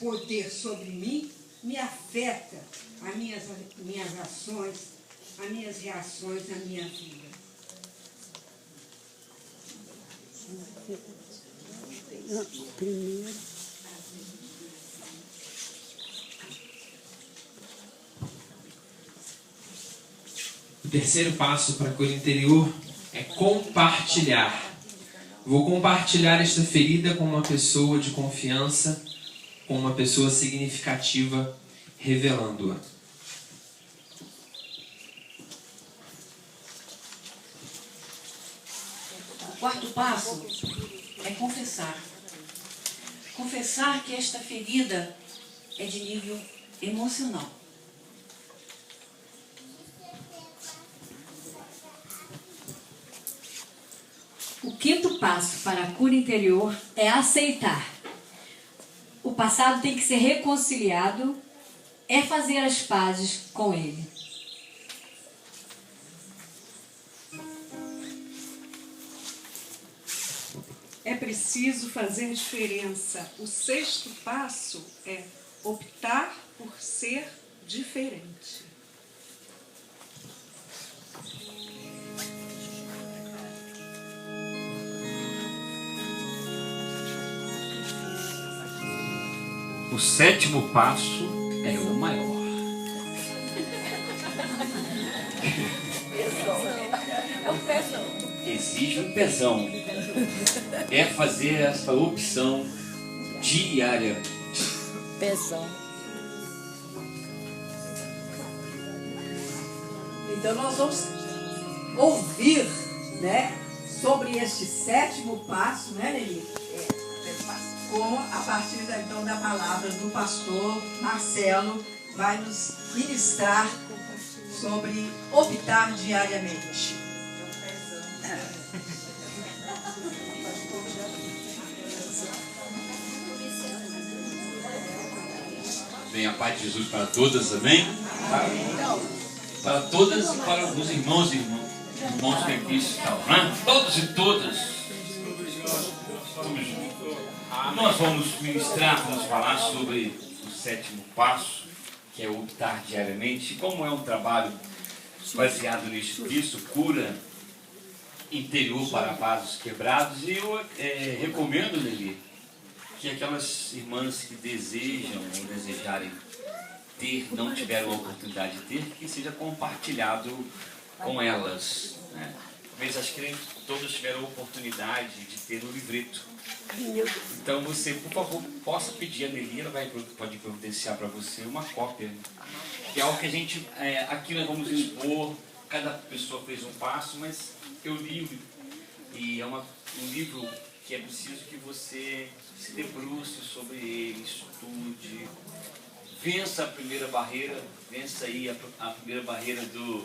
poder sobre mim me afeta as minhas ações, as minhas reações, a minha vida. Primeiro. O terceiro passo para a cura interior é compartilhar. Vou compartilhar esta ferida com uma pessoa de confiança, com uma pessoa significativa, revelando-a. O quarto passo é confessar. Confessar que esta ferida é de nível emocional. O quinto passo para a cura interior é aceitar. O passado tem que ser reconciliado, é fazer as pazes com ele. É preciso fazer diferença. O sexto passo é optar por ser diferente. O sétimo passo é o maior. Exige um pezão. É fazer essa opção diariamente. Pezão. Então nós vamos ouvir, né, sobre este sétimo passo, né, Nelly? A partir então da palavra do pastor Marcelo, vai nos ministrar sobre optar diariamente. Bem, a paz de Jesus para todas, amém? Para todas e para os irmãos e irmãos que aqui estão, né? Todos e todas. Estamos juntos. Nós vamos ministrar, vamos falar sobre o sétimo passo, que é optar diariamente. Como é um trabalho baseado neste texto, cura interior para vasos quebrados, e eu recomendo, Nelly, que aquelas irmãs que desejam ou desejarem ter, não tiveram a oportunidade de ter, que seja compartilhado com elas, né? Talvez acho que nem todas tiveram a oportunidade de ter o livreto. Então você, por favor, possa pedir a Nelly, ela pode providenciar para você uma cópia. Que é algo que a gente, aqui nós vamos expor, cada pessoa fez um passo, mas eu li, e é um livro que é preciso que você se debruce sobre ele, estude, vença a primeira barreira, vença aí a primeira barreira do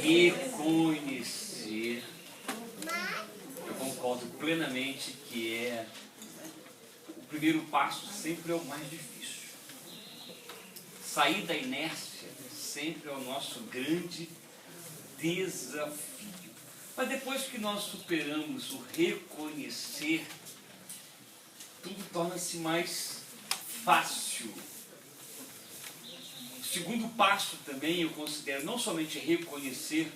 reconhecer. Eu concordo plenamente que o primeiro passo sempre é o mais difícil. Sair da inércia sempre é o nosso grande desafio. Mas depois que nós superamos o reconhecer, tudo torna-se mais fácil. O segundo passo também eu considero não somente reconhecer,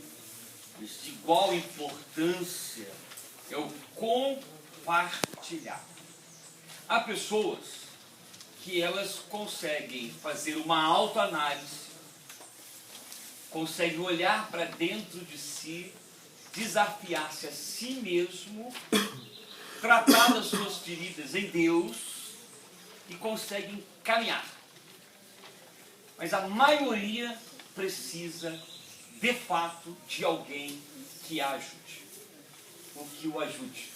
mas de igual importância é o compartilhar. Há pessoas que elas conseguem fazer uma autoanálise, conseguem olhar para dentro de si, desafiar-se a si mesmo, tratar das suas feridas em Deus e conseguem caminhar. Mas a maioria precisa, de fato, de alguém que a ajude. O que o ajude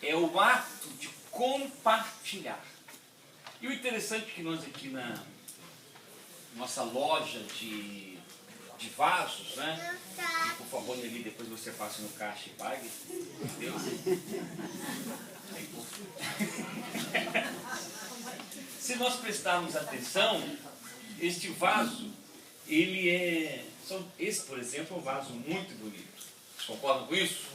é o ato de compartilhar. E o interessante é que nós aqui na nossa loja de vasos, né? E, por favor, Nelly, depois você passa no caixa e pague. Entendeu? Se nós prestarmos atenção, este vaso, esse, por exemplo, é um vaso muito bonito. Vocês concordam com isso?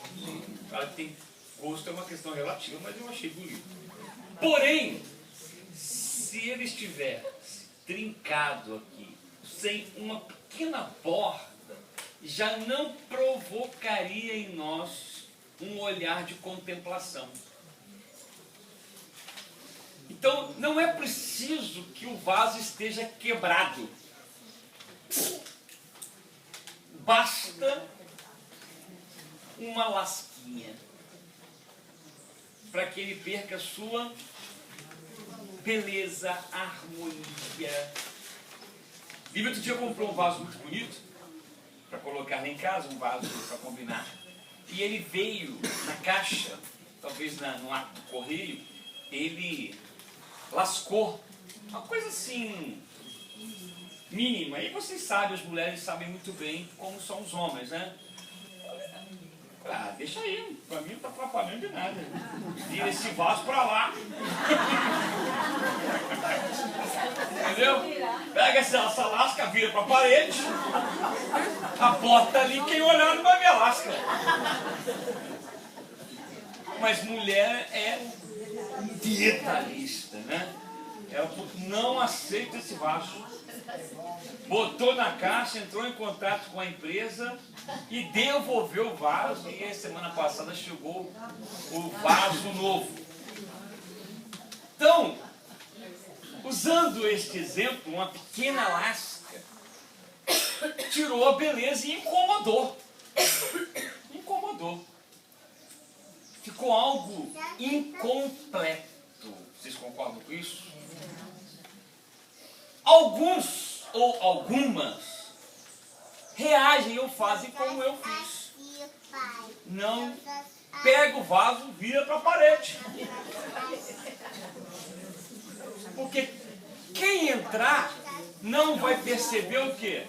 Claro que tem gosto, é uma questão relativa, mas eu achei bonito. Porém, ele estivesse trincado aqui, sem uma pequena borda, já não provocaria em nós um olhar de contemplação. Então, não é preciso que o vaso esteja quebrado. Basta uma lasquinha para que ele perca a sua beleza, harmonia. Lívia outro dia comprou um vaso muito bonito para colocar lá em casa, um vaso para combinar. E ele veio na caixa, talvez no ato do correio, ele lascou. Uma coisa assim, mínima. E vocês sabem, as mulheres sabem muito bem como são os homens, né? Ah, deixa aí, pra mim não tá atrapalhando de nada. Vira esse vaso pra lá. Entendeu? Pega essa lasca, vira pra parede. A porta ali, quem olhar não vai ver a lasca. Mas mulher é detalhista, né? Ela não aceita esse vaso. Botou na caixa, entrou em contato com a empresa e devolveu o vaso. E a semana passada chegou o vaso novo. Então, usando este exemplo, uma pequena lasca tirou a beleza e incomodou. Incomodou. Ficou algo incompleto. Vocês concordam com isso? Alguns ou algumas reagem ou fazem como eu fiz. Não pega o vaso, vira para a parede. Porque quem entrar não vai perceber o quê?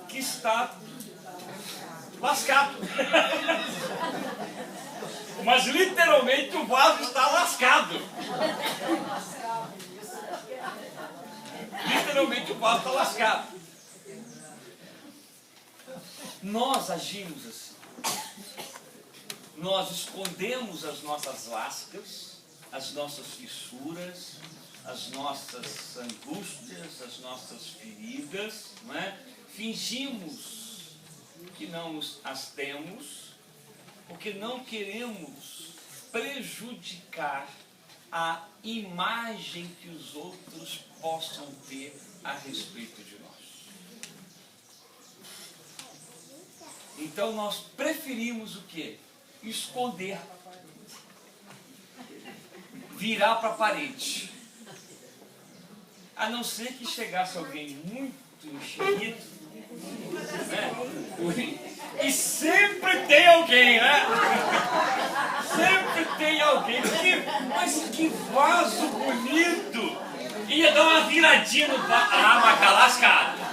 Que está lascado. Mas literalmente o vaso está lascado. Literalmente o vaso está lascado. Nós agimos assim. Nós escondemos as nossas lascas, as nossas fissuras, as nossas angústias, as nossas feridas, não é? Fingimos que não as temos, porque não queremos prejudicar a imagem que os outros possam ter a respeito de nós. Então nós preferimos o quê? Esconder. Virar para a parede. A não ser que chegasse alguém muito enxerido, né? E sempre tem alguém, né? Sempre tem alguém. Mas que vaso bonito! Ia dar uma viradinha no vaso. Ah, mas tá lascado.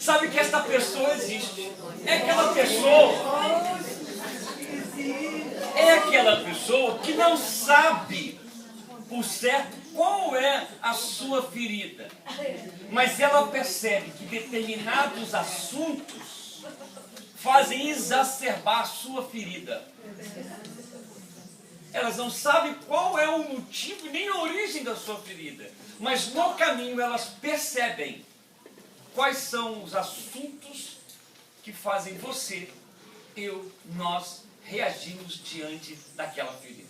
Sabe que esta pessoa existe. É aquela pessoa que não sabe por certo qual é a sua ferida. Mas ela percebe que determinados assuntos fazem exacerbar a sua ferida. Elas não sabem qual é o motivo nem a origem da sua ferida. Mas no caminho elas percebem quais são os assuntos que fazem você, eu, nós reagimos diante daquela ferida.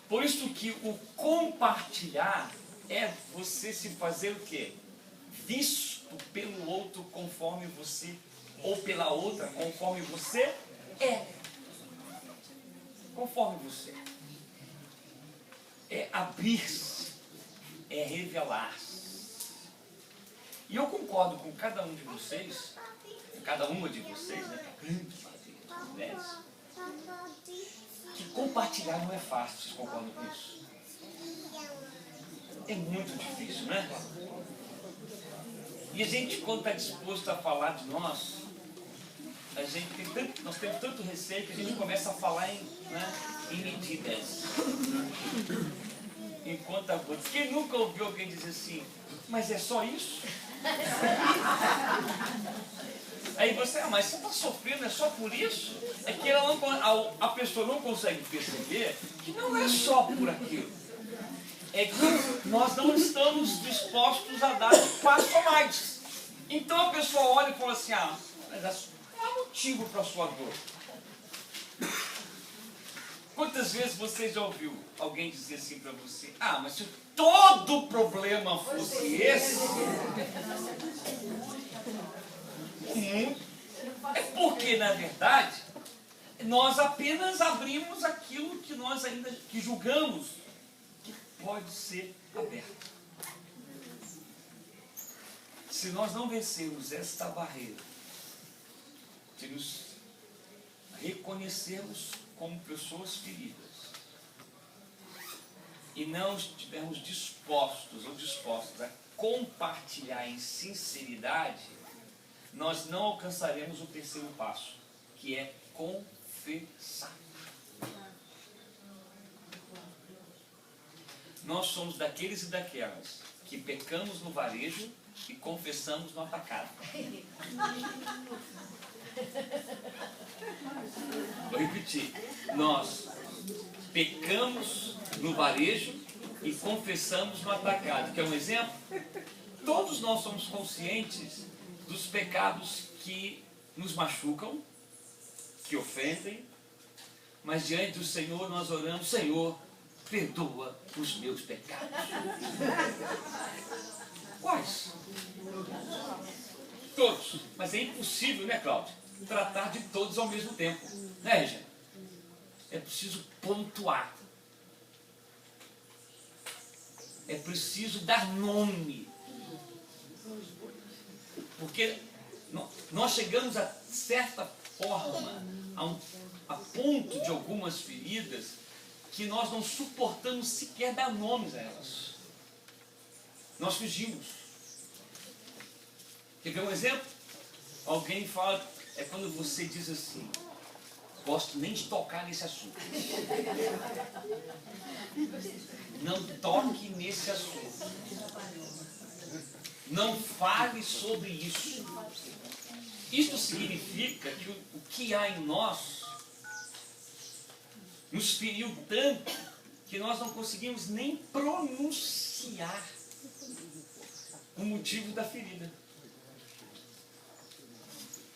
Por isso que o compartilhar é você se fazer o quê? Visto pelo outro conforme você, ou pela outra conforme você é. Conforme você. É abrir-se, é revelar-se. E eu concordo com cada um de vocês, cada uma de vocês, né, grande maioria das mulheres, que compartilhar não é fácil. Vocês concordam com isso? É muito difícil, né? E a gente, quando está disposto a falar de nós, nós temos tanto receio que a gente começa a falar em medidas. em conta gotas. Quem nunca ouviu alguém dizer assim, mas é só isso? Aí você, mas você está sofrendo, é só por isso? É que ela não, a pessoa não consegue perceber que não é só por aquilo. É que nós não estamos dispostos a dar um passo a mais. Então a pessoa olha e fala assim, mas não há motivo para a sua dor. Quantas vezes você já ouviu alguém dizer assim para você, mas se todo problema fosse esse, é porque, na verdade, nós apenas abrimos aquilo que nós ainda julgamos que pode ser aberto. Se nós não vencermos esta barreira, de nos reconhecermos como pessoas feridas, e não estivermos dispostos ou dispostos a compartilhar em sinceridade, nós não alcançaremos o terceiro passo, que é confessar. Nós somos daqueles e daquelas que pecamos no varejo e confessamos no atacado. Vou repetir. Nós pecamos no varejo e confessamos no atacado. Quer um exemplo? Todos nós somos conscientes dos pecados que nos machucam, que ofendem, mas diante do Senhor nós oramos, Senhor, perdoa os meus pecados. Quais? Todos. Mas é impossível, né, Cláudio? Tratar de todos ao mesmo tempo. Né, Regina? É preciso pontuar. É preciso dar nome. Porque nós chegamos a certa forma, a ponto de algumas feridas, que nós não suportamos sequer dar nomes a elas. Nós fugimos. Quer ver um exemplo? Alguém fala, é quando você diz assim, gosto nem de tocar nesse assunto. Não toque nesse assunto. Não fale sobre isso. Isso significa que o que há em nós nos feriu tanto que nós não conseguimos nem pronunciar o motivo da ferida.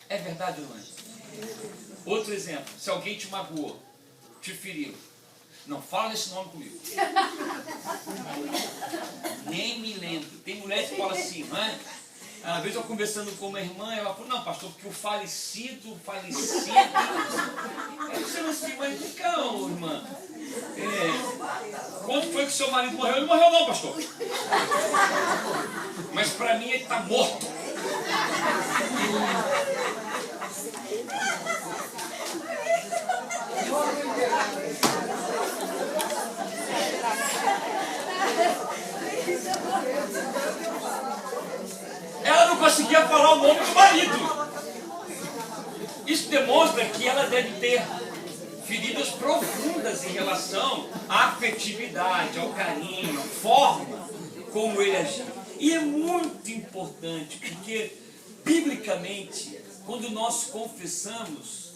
É verdade ou não é? Outro exemplo, se alguém te magoou, te feriu, não fala esse nome comigo. Nem me lembro. Tem mulher que fala assim, não é? Às vezes eu conversando com uma irmã, ela falou, não, pastor, porque o falecido. Aí você não se mas então, irmã. Quando foi que seu marido morreu? Ele morreu não, pastor. Mas para mim ele está morto. Ela não conseguia falar o nome do marido. Isso demonstra que ela deve ter feridas profundas em relação à afetividade, ao carinho, à forma como ele agiu. E é muito importante, porque, biblicamente, quando nós confessamos,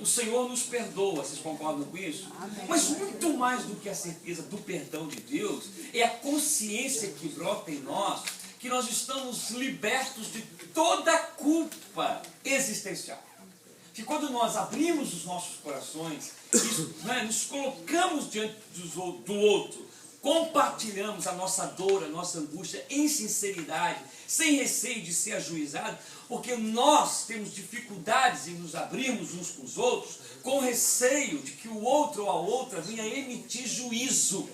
o Senhor nos perdoa. Vocês concordam com isso? Amém. Mas muito mais do que a certeza do perdão de Deus, é a consciência que brota em nós, que nós estamos libertos de toda culpa existencial. Que quando nós abrimos os nossos corações, nos colocamos diante do outro, compartilhamos a nossa dor, a nossa angústia em sinceridade, sem receio de ser ajuizado, porque nós temos dificuldades em nos abrirmos uns com os outros, com receio de que o outro ou a outra venha emitir juízo.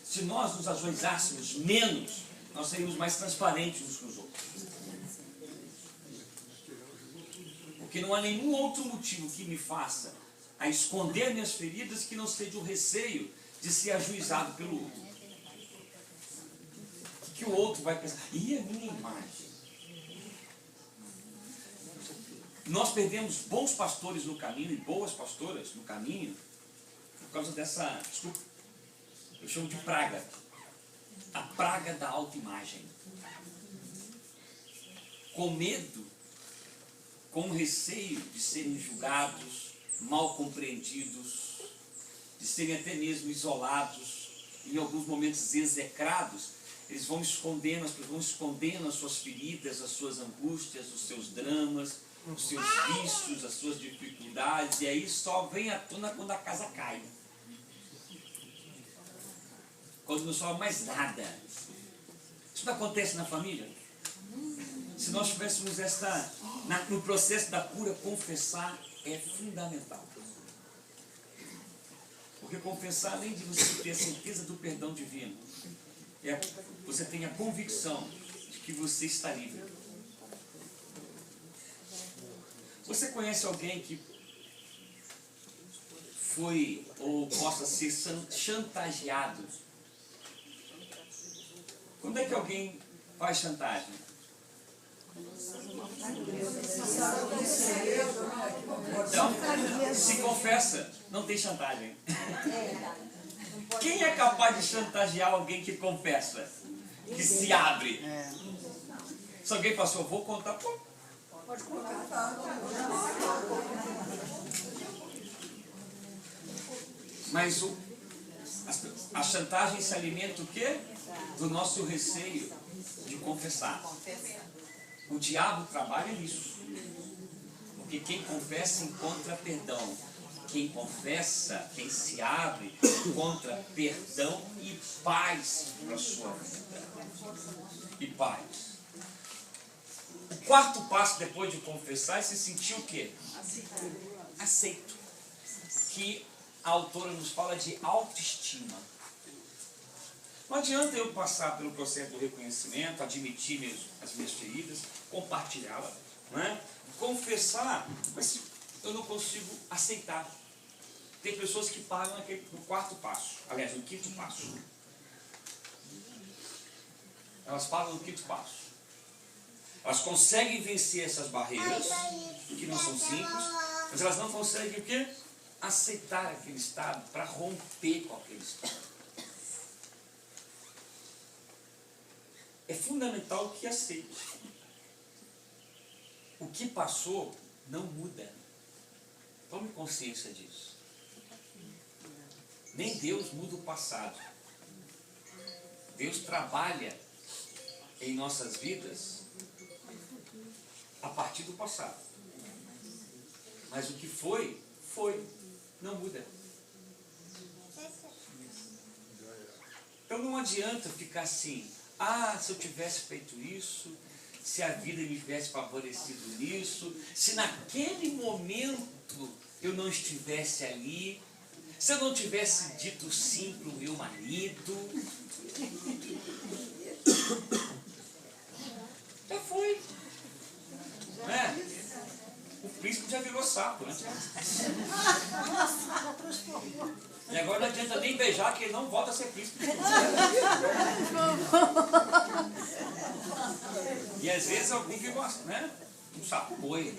Se nós nos ajuizássemos menos, nós seríamos mais transparentes uns com os outros. Porque não há nenhum outro motivo que me faça a esconder minhas feridas que não seja o receio de ser ajuizado pelo outro. O que o outro vai pensar? E a minha imagem? Nós perdemos bons pastores no caminho e boas pastoras no caminho por causa dessa, desculpa, eu chamo de praga, a praga da autoimagem. Com medo, com receio de serem julgados, mal compreendidos, de serem até mesmo isolados, em alguns momentos execrados, eles vão escondendo as suas feridas, as suas angústias, os seus dramas, os seus vícios, as suas dificuldades, e aí só vem à tona quando a casa cai. Quando não sobra mais nada. Isso não acontece na família? Se nós tivéssemos no processo da cura, confessar é fundamental. Porque confessar, além de você ter a certeza do perdão divino, você tem a convicção de que você está livre. Você conhece alguém que foi ou possa ser chantageado? Quando é que alguém faz chantagem? Então, se confessa, não tem chantagem. Quem é capaz de chantagear alguém que confessa? Que se abre? Se alguém passou, vou contar. Pode contar. Mas a chantagem se alimenta o quê? Do nosso receio de confessar. O diabo trabalha nisso. Porque quem confessa encontra perdão. Quem confessa, quem se abre, encontra perdão e paz para a sua vida. E paz. O quarto passo depois de confessar é se sentir o quê? Aceito. Que a autora nos fala de autoestima. Não adianta eu passar pelo processo do reconhecimento, admitir as minhas feridas, compartilhá-las, né? Confessar, mas eu não consigo aceitar. Tem pessoas que param no quarto passo, aliás, no quinto passo. Elas param no quinto passo. Elas conseguem vencer essas barreiras, que não são simples, mas elas não conseguem o quê? Aceitar aquele estado para romper com aquele estado. É fundamental que aceite. O que passou não muda. Tome consciência disso. Nem Deus muda o passado. Deus trabalha em nossas vidas a partir do passado. Mas o que foi, não muda. Então não adianta ficar assim, se eu tivesse feito isso, se a vida me tivesse favorecido nisso, se naquele momento eu não estivesse ali, se eu não tivesse dito sim para o meu marido, já foi. Né? O príncipe já virou sapo, né? E agora não adianta nem beijar, que ele não volta a ser príncipe. E às vezes alguém que gosta, né? Um sapo boi.